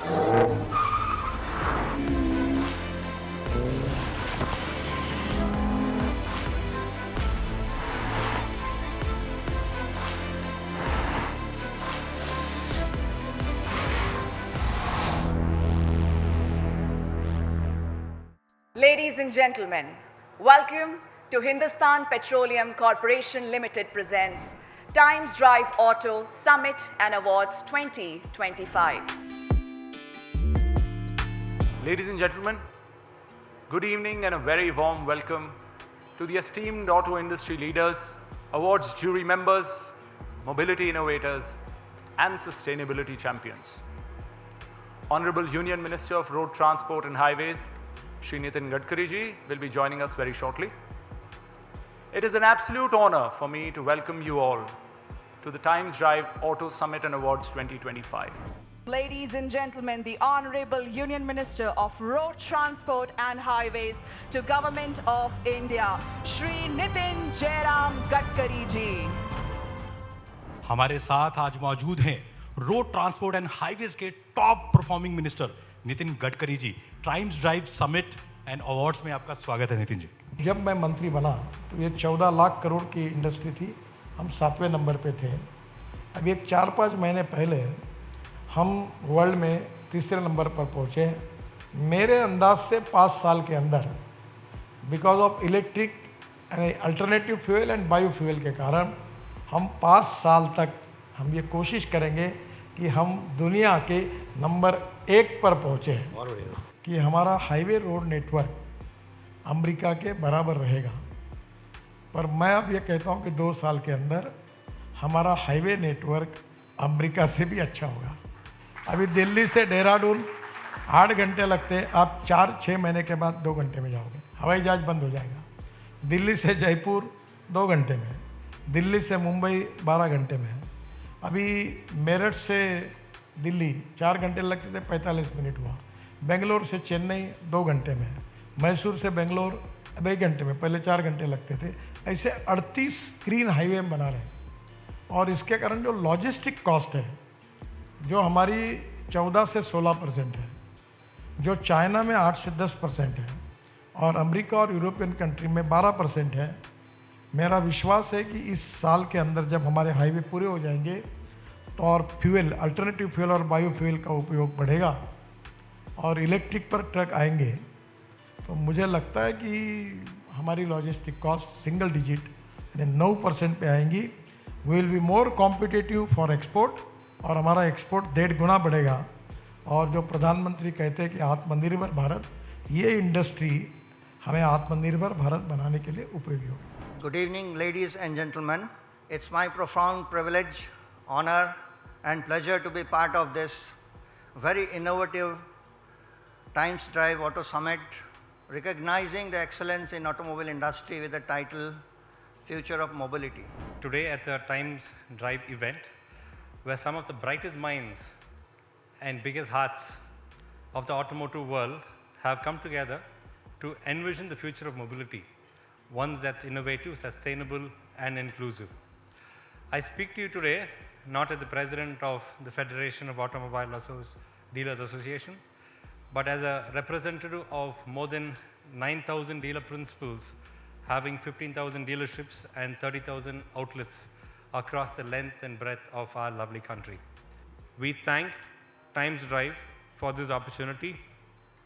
Ladies and gentlemen, welcome to Hindustan Petroleum Corporation Limited presents Times Drive Auto Summit and Awards 2025. Ladies and gentlemen, good evening and a very warm welcome to the esteemed auto industry leaders, awards jury members, mobility innovators, and sustainability champions. Honorable Union Minister of Road Transport and Highways, Shri Nitin Gadkari ji will be joining us very shortly. It is an absolute honor for me to welcome you all to the Times Drive Auto Summit and Awards 2025. Ladies and gentlemen, the Honorable Union Minister of Road Transport and Highways to Government of India, Shri Nitin Jairam Gadkari ji. हमारे साथ आज मौजूद हैं road transport and highways के top performing minister Nitin Gadkari ji. Times Drive summit and awards में आपका स्वागत है नितिन जी। जब मैं मंत्री बना तो ये 14 लाख करोड़ की इंडस्ट्री थी, हम 7वें नंबर पे थे। अभी एक 4-5 महीने पहले हम वर्ल्ड में तीसरे नंबर पर पहुँचे। मेरे अंदाज से 5 साल के अंदर बिकॉज ऑफ इलेक्ट्रिक यानी alternative fuel and bio fuel के कारण हम 5 साल तक हम ये कोशिश करेंगे कि हम दुनिया के नंबर 1 पर पहुँचे कि हमारा हाईवे रोड नेटवर्क अमेरिका के बराबर रहेगा। पर मैं अब ये कहता हूँ कि 2 साल के अंदर हमारा हाईवे नेटवर्क अमेरिका से भी अच्छा होगा। अभी दिल्ली से देहरादून 8 घंटे लगते हैं, आप 4-6 महीने के बाद 2 घंटे में जाओगे। हवाई जहाज बंद हो जाएगा। दिल्ली से जयपुर 2 घंटे में, दिल्ली से मुंबई 12 घंटे में। अभी मेरठ से दिल्ली 4 घंटे लगते थे, 45 मिनट हुआ। बेंगलोर से चेन्नई 2 घंटे में, मैसूर से बेंगलोर अब 1 घंटे में, पहले 4 घंटे लगते थे। ऐसे 38 ग्रीन हाईवे हम बना रहे हैं और इसके कारण जो लॉजिस्टिक कॉस्ट है जो हमारी 14 से 16% है, जो चाइना में 8 से 10% है और अमेरिका और यूरोपियन कंट्री में 12% है। मेरा विश्वास है कि इस साल के अंदर जब हमारे हाईवे पूरे हो जाएंगे तो और फ्यूल अल्टरनेटिव फ्यूल और बायो फ्यूल का उपयोग बढ़ेगा और इलेक्ट्रिक पर ट्रक आएंगे तो मुझे लगता है कि हमारी लॉजिस्टिक कॉस्ट सिंगल डिजिट यानी 9% पे आएंगी। We will be more competitive for export और हमारा एक्सपोर्ट 1.5 गुना बढ़ेगा। और जो प्रधानमंत्री कहते हैं कि आत्मनिर्भर भारत, ये इंडस्ट्री हमें आत्मनिर्भर भारत बनाने के लिए उपयोगी होगी। Good evening, ladies and gentlemen. It's my profound privilege, honor, and pleasure to be part of this very innovative Times Drive Auto Summit, recognizing the excellence in automobile industry with the title Future of Mobility. Today at the Times Drive event, where some of the brightest minds and biggest hearts of the automotive world have come together to envision the future of mobility, one that's innovative, sustainable, and inclusive. I speak to you today not as the president of the Federation of Automobile Dealers Association, but as a representative of more than 9,000 dealer principals having 15,000 dealerships and 30,000 outlets across the length and breadth of our lovely country. We thank Times Drive for this opportunity.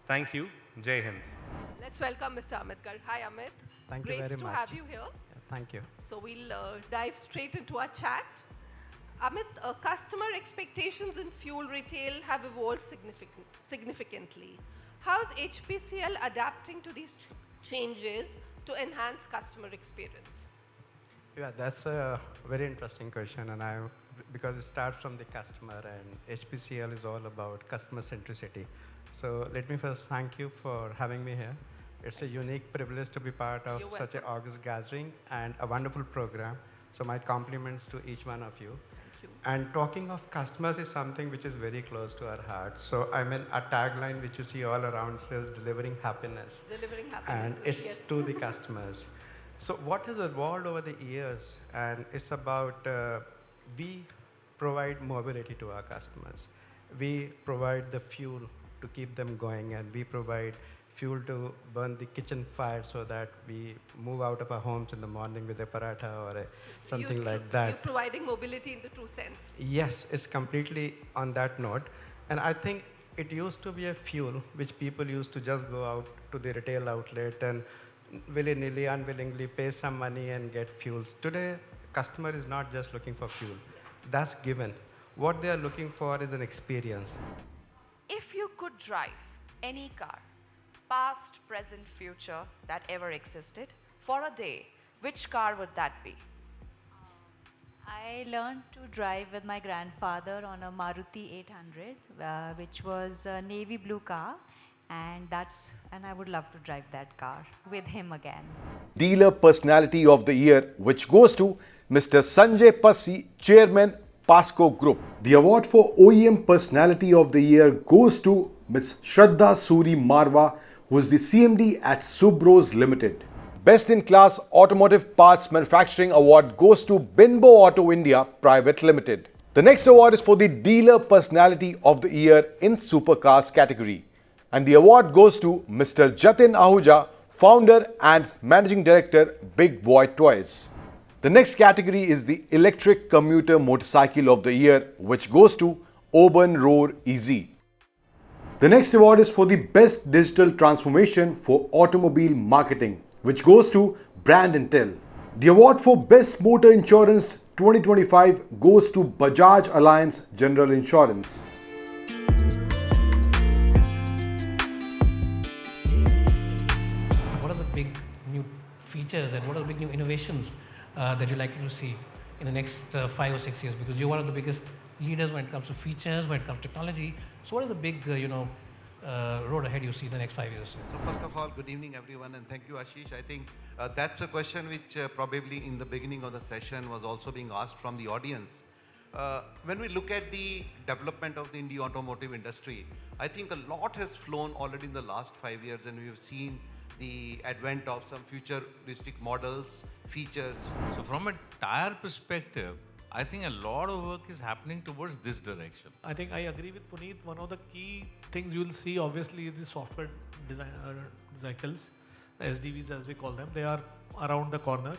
Thank you. Jai Hind. Let's welcome Mr. Amit Garg. Hi, Amit. Thank you Great very to much. have you here. Yeah, thank you. So we'll dive straight into our chat. Amit, customer expectations in fuel retail have evolved significantly. How is HPCL adapting to these changes to enhance customer experience? Yeah, that's a very interesting question, and because it starts from the customer, and HPCL is all about customer centricity. So let me first thank you for having me here. It's a unique privilege to be part of such an august gathering and a wonderful program. So my compliments to each one of you. Thank you. And talking of customers is something which is very close to our heart. So I mean, a tagline which you see all around says delivering happiness. Delivering happiness. And it's to the customers. So what has evolved over the years, and it's about we provide mobility to our customers. We provide the fuel to keep them going, and we provide fuel to burn the kitchen fire so that we move out of our homes in the morning with a paratha or something like that. You're providing mobility in the true sense. Yes, it's completely on that note. And I think it used to be a fuel which people used to just go out to the retail outlet and willy-nilly, unwillingly pay some money and get fuels. Today, customer is not just looking for fuel. That's given. What they are looking for is an experience. If you could drive any car, past, present, future, that ever existed, for a day, which car would that be? I learned to drive with my grandfather on a Maruti 800, which was a navy blue car, and I would love to drive that car with him again. Dealer Personality of the Year, which goes to Mr. Sanjay Passi, Chairman, Pasco Group. The award for OEM Personality of the Year goes to Ms. Shraddha Suri Marwa, who is the CMD at Subros Limited. Best in Class Automotive Parts Manufacturing Award goes to Binbo Auto India Private Limited. The next award is for the Dealer Personality of the Year in Supercars category. And the award goes to Mr. Jatin Ahuja, Founder and Managing Director, Big Boy Toys. The next category is the Electric Commuter Motorcycle of the Year, which goes to Urban Roar Easy. The next award is for the Best Digital Transformation for Automobile Marketing, which goes to Brand Intel. The award for Best Motor Insurance 2025 goes to Bajaj Alliance General Insurance. What are the big new features and what are the big new innovations that you're likely to see in the next 5 or 6 years? Because you're one of the biggest leaders when it comes to features, when it comes to technology. So what are the big, road ahead you see in the next 5 years? So first of all, good evening everyone, and thank you Ashish. I think that's a question which probably in the beginning of the session was also being asked from the audience. When we look at the development of the Indian automotive industry, I think a lot has flown already in the last 5 years, and we've seen the advent of some futuristic models, features. So from a tire perspective, I think a lot of work is happening towards this direction. I think I agree with Puneet. One of the key things you will see obviously is the software design cycles, the SDVs as we call them. They are around the corner.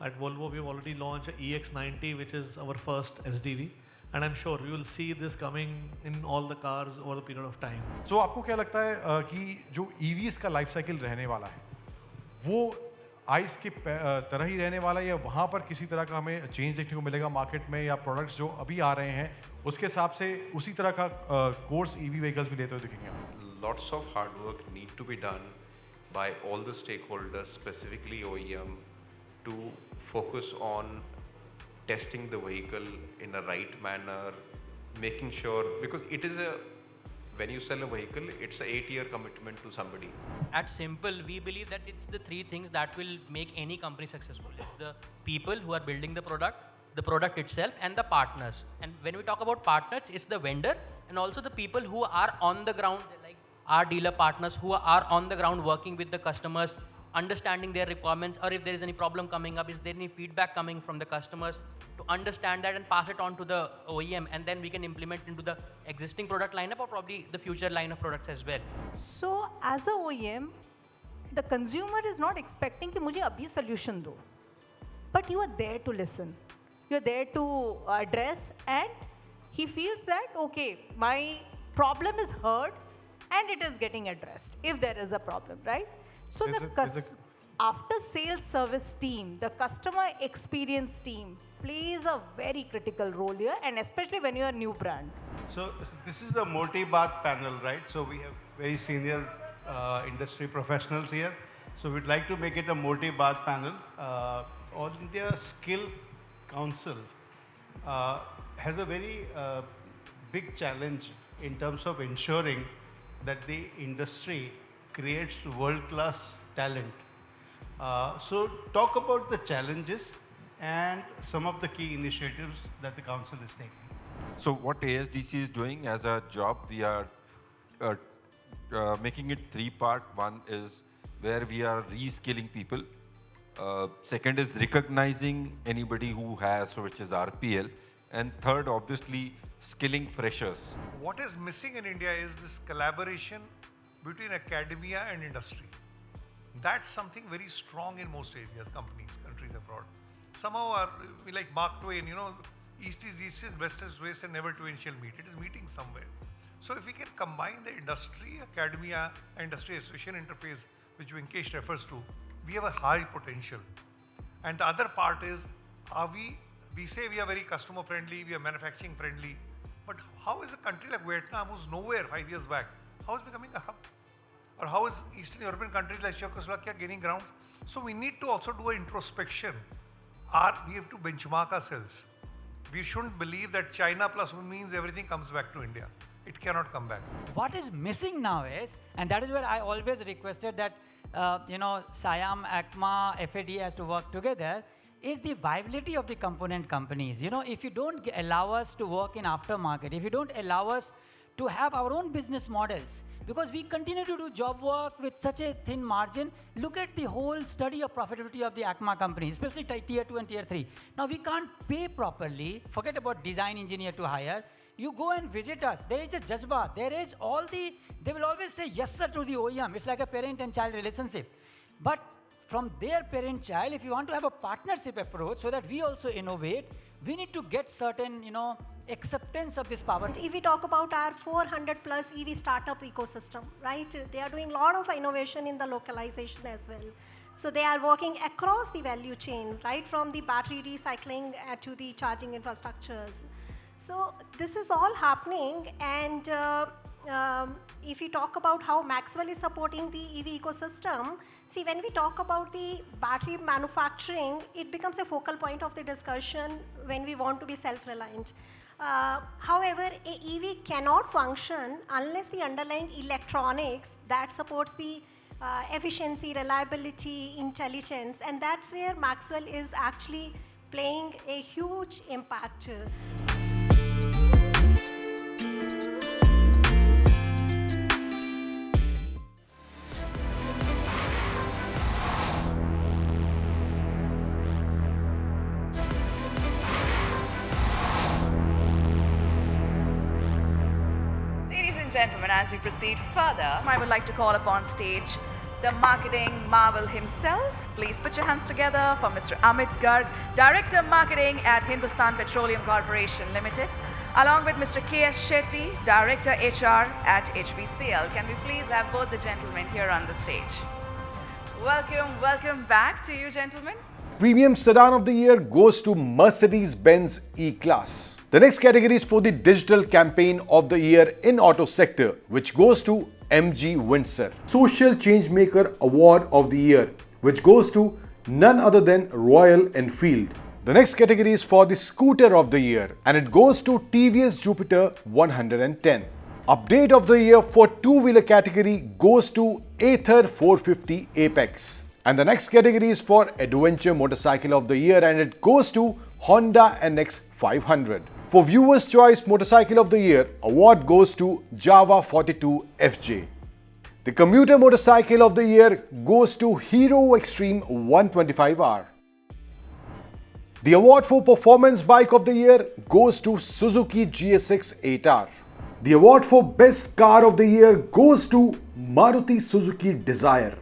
At Volvo, we've already launched EX90, which is our first SDV. And I'm sure we will see this coming in all the cars over a period of time. So आपको क्या लगता है कि जो EVs का life cycle रहने वाला है, वो आइस के तरह ही रहने वाला है या वहाँ पर किसी तरह का हमें चेंज देखने को मिलेगा मार्केट में, या प्रोडक्ट्स जो अभी आ रहे हैं उसके हिसाब से उसी तरह का कोर्स EV व्हीकल्स भी लेते हुए दिखेंगे? Lots of hard work need to be done by all the stakeholders, specifically OEM, to focus on testing the vehicle in a right manner, making sure, because it is when you sell a vehicle, it's an 8-year commitment to somebody. At Simple, we believe that it's the 3 things that will make any company successful. It's the people who are building the product itself, and the partners. And when we talk about partners, it's the vendor and also the people who are on the ground, like our dealer partners who are on the ground working with the customers, understanding their requirements, or if there is any problem coming up, is there any feedback coming from the customers, to understand that and pass it on to the OEM, and then we can implement into the existing product lineup or probably the future line of products as well. So as a OEM, the consumer is not expecting कि मुझे अभी solution दो, but you are there to listen, you are there to address, and he feels that okay, my problem is heard and it is getting addressed if there is a problem, right? So after sales service team, the customer experience team plays a very critical role here, and especially when you're a new brand. So this is the multi-bath panel, right? So we have very senior industry professionals here. So we'd like to make it a multi-bath panel. All India Skill Council has a very big challenge in terms of ensuring that the industry creates world-class talent. So talk about the challenges and some of the key initiatives that the council is taking. So what ASDC is doing as a job, we are making it 3-part. One is where we are reskilling people. Second is recognizing anybody who has, which is RPL. And third, obviously, skilling freshers. What is missing in India is this collaboration between academia and industry. That's something very strong in most areas, companies, countries abroad. Somehow, we like Mark Twain, East is east and west is west and never twain shall meet. It is meeting somewhere. So if we can combine the industry, academia, industry association interface, which Venkesh refers to, we have a high potential. And the other part is, we say we are very customer friendly, we are manufacturing friendly, but how is a country like Vietnam, who's nowhere 5 years back, how is becoming a hub? Or how is Eastern European countries like Czechoslovakia gaining grounds? So we need to also do an introspection. We have to benchmark ourselves. We shouldn't believe that China plus one means everything comes back to India. It cannot come back. What is missing now is, and that is where I always requested that, SIAM, ACMA, FAD has to work together, is the viability of the component companies. If you don't allow us to work in aftermarket, if you don't allow us to have our own business models, because we continue to do job work with such a thin margin. Look at the whole study of profitability of the ACMA companies, especially tier 2 and tier 3. Now we can't pay properly, forget about design engineer to hire. You go and visit us, there is a jazba, they will always say yes sir to the OEM. It's like a parent and child relationship. But from their parent-child, if you want to have a partnership approach so that we also innovate, we need to get certain, acceptance of this power. If we talk about our 400 plus EV startup ecosystem, right? They are doing a lot of innovation in the localization as well. So they are working across the value chain, right? From the battery recycling to the charging infrastructures. So this is all happening, and if we talk about how Maxwell is supporting the EV ecosystem, see, when we talk about the battery manufacturing, it becomes a focal point of the discussion when we want to be self-reliant. However, a EV cannot function unless the underlying electronics that supports the efficiency, reliability, intelligence, and that's where Maxwell is actually playing a huge impact. Gentlemen, as we proceed further, I would like to call upon stage the marketing marvel himself. Please put your hands together for Mr. Amit Garg, Director Marketing at Hindustan Petroleum Corporation Limited, along with Mr. K.S. Shetty, Director HR at HPCL. Can we please have both the gentlemen here on the stage? Welcome back to you, gentlemen. Premium Sedan of the Year goes to Mercedes-Benz E-Class. The next category is for the Digital Campaign of the Year in Auto Sector, which goes to MG Windsor. Social Changemaker Award of the Year, which goes to none other than Royal Enfield. The next category is for the Scooter of the Year, and it goes to TVS Jupiter 110. Update of the Year for two-wheeler category goes to Ather 450 Apex. And the next category is for Adventure Motorcycle of the Year, and it goes to Honda NX 500. For Viewers' Choice Motorcycle of the Year, award goes to Java 42 FJ. The Commuter Motorcycle of the Year goes to Hero Extreme 125R. The award for Performance Bike of the Year goes to Suzuki GSX 8R. The award for Best Car of the Year goes to Maruti Suzuki Dzire.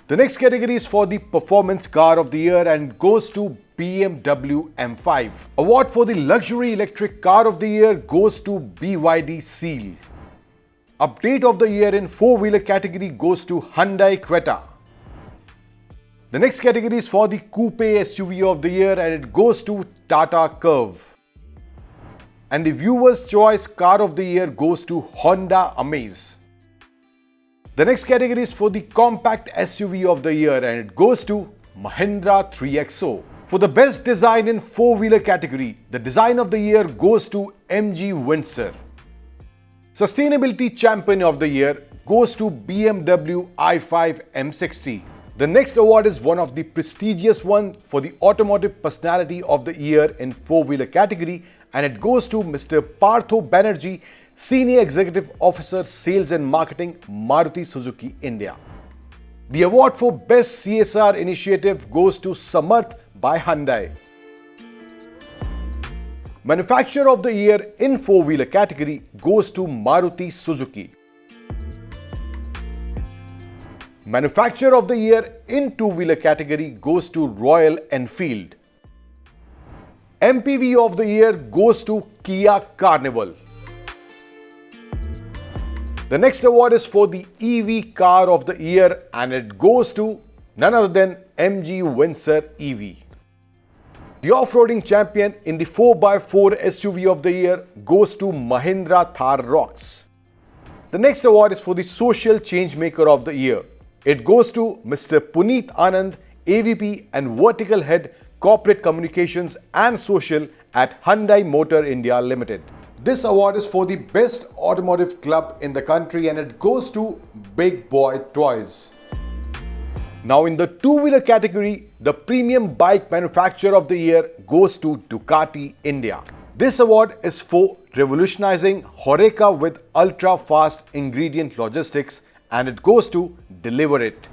The next category is for the Performance Car of the Year and goes to BMW M5. Award for the Luxury Electric Car of the Year goes to BYD Seal. Update of the Year in four-wheeler category goes to Hyundai Creta. The next category is for the Coupe SUV of the Year and it goes to Tata Curve. And the Viewer's Choice Car of the Year goes to Honda Amaze. The next category is for the Compact SUV of the Year and it goes to Mahindra 3XO. For the Best Design in four-wheeler category, the Design of the Year goes to MG Windsor. Sustainability Champion of the Year goes to BMW i5 M60. The next award is one of the prestigious one for the Automotive Personality of the Year in four-wheeler category, and it goes to Mr. Partho Banerjee, Senior Executive Officer Sales and Marketing, Maruti Suzuki India. The award for Best CSR Initiative goes to Samarth by Hyundai. Manufacturer of the Year in four-wheeler category goes to Maruti Suzuki. Manufacturer of the Year in two-wheeler category goes to Royal Enfield. MPV of the Year goes to Kia Carnival. The next award is for the EV Car of the Year and it goes to none other than MG Windsor EV. The off-roading champion in the 4x4 SUV of the year goes to Mahindra Thar Rocks. The next award is for the social change maker of the year. It goes to Mr. Puneet Anand, AVP and Vertical Head Corporate Communications and Social at Hyundai Motor India Limited. This award is for the best automotive club in the country and it goes to Big Boy Toys. Now in the two-wheeler category, the premium bike manufacturer of the year goes to Ducati India. This award is for revolutionizing Horeca with ultra-fast ingredient logistics and it goes to Deliver It.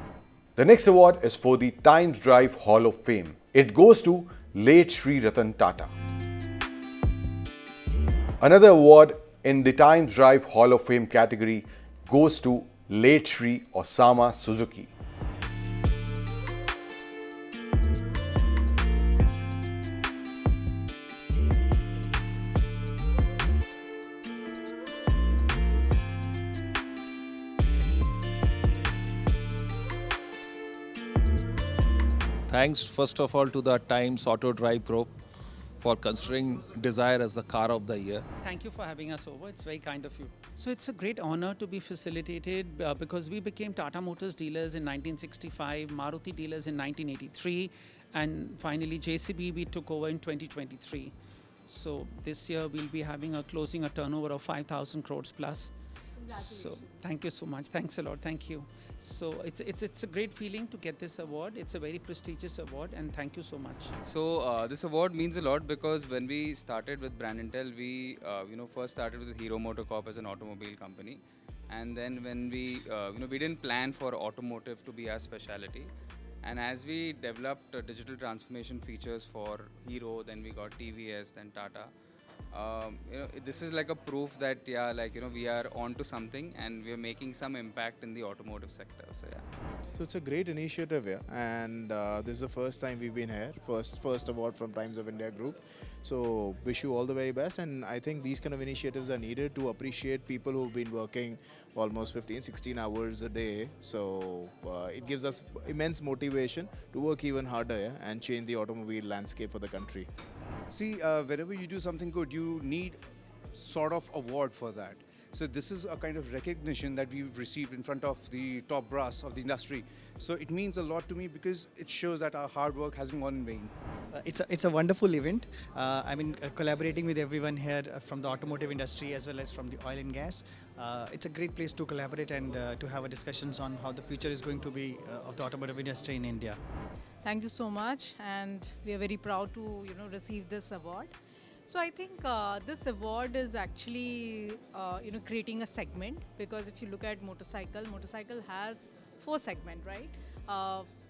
The next award is for the Times Drive Hall of Fame. It goes to late Sri Ratan Tata. Another award in the Times Drive Hall of Fame category goes to late Sri Osamu Suzuki. Thanks first of all to the Times Auto Drive Group for considering Desire as the car of the year. Thank you for having us over. It's very kind of you. So it's a great honor to be facilitated because we became Tata Motors dealers in 1965, Maruti dealers in 1983, and finally JCB we took over in 2023. So this year we'll be having closing a turnover of 5,000 crores plus. So thank you so much. Thanks a lot. Thank you. So it's a great feeling to get this award. It's a very prestigious award and thank you so much. So this award means a lot because when we started with Brand Intel, we first started with Hero MotoCorp as an automobile company, and then when we we didn't plan for automotive to be our specialty. And as we developed digital transformation features for Hero, then we got TVS, then Tata. This is like a proof that we are on to something and we are making some impact in the automotive sector. So yeah. So it's a great initiative here, and this is the first time we've been here. First award from Times of India Group. So wish you all the very best, and I think these kind of initiatives are needed to appreciate people who've been working almost 15-16 hours a day. So it gives us immense motivation to work even harder and change the automobile landscape for the country. See, whenever you do something good, you need sort of award for that. So this is a kind of recognition that we've received in front of the top brass of the industry. So it means a lot to me because it shows that our hard work hasn't gone in vain. It's a wonderful event. Collaborating with everyone here from the automotive industry as well as from the oil and gas. It's a great place to collaborate and to have a discussions on how the future is going to be of the automotive industry in India. Thank you so much, and we are very proud to receive this award. So I think this award is actually creating a segment, because if you look at motorcycle has 4 segments, right?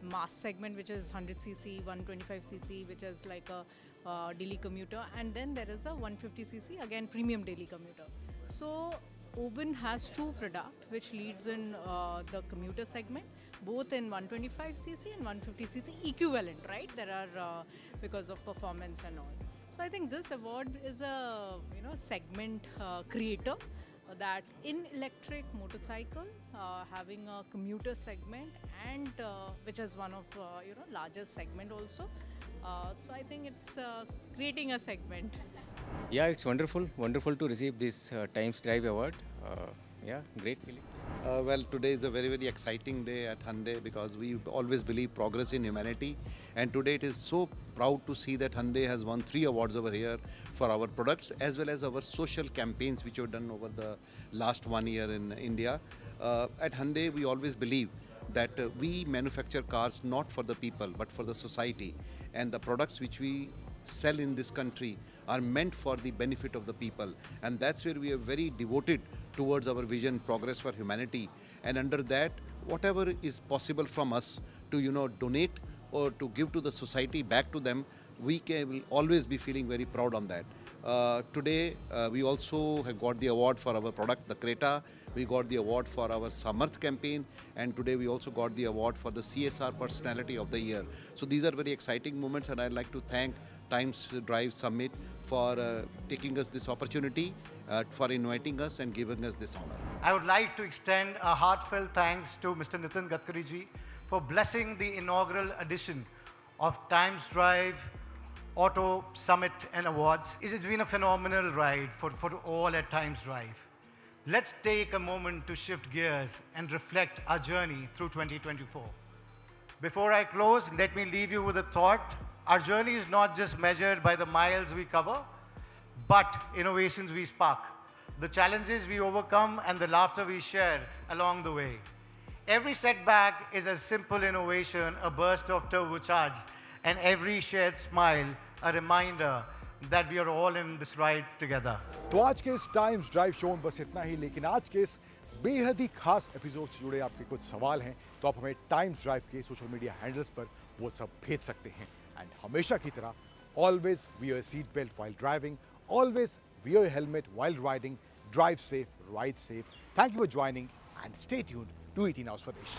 Mass segment, which is 100cc, 125cc, which is like a daily commuter, and then there is a 150cc, again premium daily commuter. So Oben has 2 products which leads in the commuter segment, both in 125cc and 150cc equivalent, right? There are because of performance and all. So I think this award is a segment creator that in electric motorcycle having a commuter segment and which is one of largest segment also. So I think it's creating a segment. Yeah, it's wonderful to receive this Times Drive Award. Yeah, great feeling. Well, today is a very, very exciting day at Hyundai because we always believe progress in humanity. And today it is so proud to see that Hyundai has won 3 awards over here for our products as well as our social campaigns which we've done over the last 1 year in India. At Hyundai, we always believe that we manufacture cars not for the people but for the society. And the products which we sell in this country are meant for the benefit of the people, and that's where we are very devoted towards our vision, progress for humanity. And under that, whatever is possible from us to donate or to give to the society back to them, we will always be feeling very proud on that. Today, we also have got the award for our product, the Creta. We got the award for our Samarth campaign, and today we also got the award for the CSR Personality of the Year. So these are very exciting moments, and I'd like to thank Times Drive Summit for taking us this opportunity, for inviting us and giving us this honor. I would like to extend a heartfelt thanks to Mr. Nitin Gadkari ji for blessing the inaugural edition of Times Drive Auto Summit and Awards. It has been a phenomenal ride for all at Times Drive. Let's take a moment to shift gears and reflect our journey through 2024. Before I close, let me leave you with a thought. Our journey is not just measured by the miles we cover, but innovations we spark, the challenges we overcome, and the laughter we share along the way. Every setback is a simple innovation, a burst of turbocharge, and every shared smile, a reminder that we are all in this ride together. तो आज के इस times drive show में बस इतना ही, लेकिन आज के इस बेहद ही खास एपिसोड से जुड़े आपके कुछ सवाल हैं तो आप हमें टाइम्स ड्राइव के सोशल मीडिया हैंडल्स पर वो सब भेज सकते हैं। एंड हमेशा की तरह always wear seat belt while driving, always wear helmet while riding, drive safe, ride safe. Thank you for joining and stay tuned to 18 Hours Swadesh.